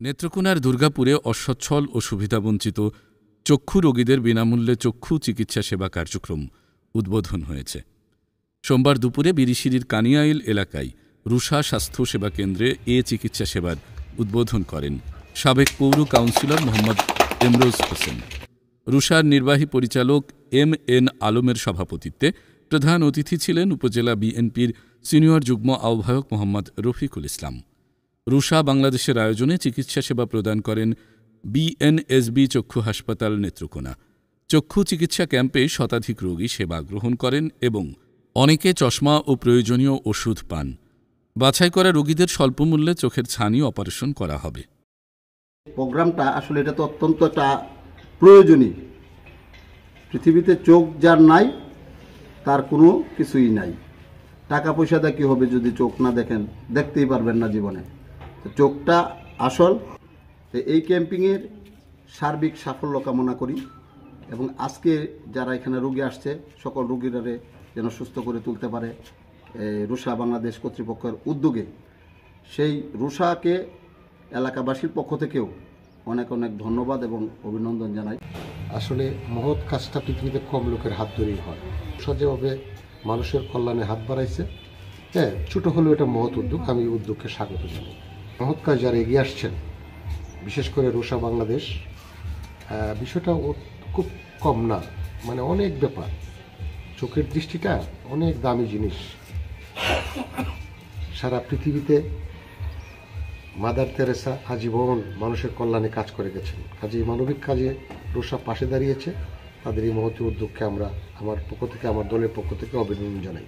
নেত্রকোনার দুর্গাপুরে অসচ্ছল ও সুবিধাবঞ্চিত চক্ষু রোগীদের বিনামূল্যে চক্ষু চিকিৎসা সেবা কার্যক্রম উদ্বোধন হয়েছে। সোমবার দুপুরে বিরিশিরির কানিয়াইল এলাকায় রুষা স্বাস্থ্য সেবা কেন্দ্রে চিকিৎসা সেবার উদ্বোধন করেন সাবেক পৌর কাউন্সিলর মোহাম্মদ এমরোজ হোসেন। রুষার নির্বাহী পরিচালক এম.এন. আলমের সভাপতিত্বে প্রধান অতিথি ছিলেন উপজেলা বিএনপির সিনিয়র যুগ্ম আহ্বায়ক মোহাম্মদ রফিকুল ইসলাম। রুষা বাংলাদেশের আয়োজনে চিকিৎসা সেবা প্রদান করেন বিএনএসবি চক্ষু হাসপাতাল নেত্রকোনা। চক্ষু চিকিৎসা ক্যাম্পে শতাধিক রোগী সেবা গ্রহণ করেন এবং অনেকে চশমা ও প্রয়োজনীয় ওষুধ পান। বাছাই করা রোগীদের স্বল্পমূল্যে চোখের ছানি অপারেশন করা হবে। প্রোগ্রামটা আসলে এটা তো অত্যন্ত একটা প্রয়োজনীয়। পৃথিবীতে চোখ যার নাই তার কোনো কিছুই নাই। টাকা পয়সা দিয়ে কী হবে যদি চোখ না দেখেন? দেখতেই পারবেন না জীবনে। তো চোখটা আসল। এই ক্যাম্পিংয়ের সার্বিক সাফল্য কামনা করি এবং আজকে যারা এখানে রোগী আসছে সকল রোগীরা যেন সুস্থ করে তুলতে পারে রুষা বাংলাদেশ কর্তৃপক্ষের উদ্যোগে। সেই রুষাকে এলাকাবাসীর পক্ষ থেকেও অনেক অনেক ধন্যবাদ এবং অভিনন্দন জানাই। আসলে মহৎ কাজটা পৃথিবীতে কম লোকের হাত ধরেই হয়। যেভাবে মানুষের কল্যাণে হাত বাড়াইছে, ছোট হলেও এটা মহৎ উদ্যোগ। আমি উদ্যোগকে স্বাগত জানাই। মহৎ কাজ যারা এগিয়ে আসছেন, বিশেষ করে রুষা বাংলাদেশ, বিষয়টা খুব কম না, মানে অনেক ব্যাপার। চোখের দৃষ্টিটা অনেক দামি জিনিস। সারা পৃথিবীতে মাদার তেরেসা আজীবন মানুষের কল্যাণে কাজ করে গেছেন। কাজে মানবিক কাজে রুষা পাশে দাঁড়িয়েছে। তাদের এই মহৎ উদ্যোগকে আমরা আমার পক্ষ থেকে, আমার দলের পক্ষ থেকে অভিনন্দন জানাই।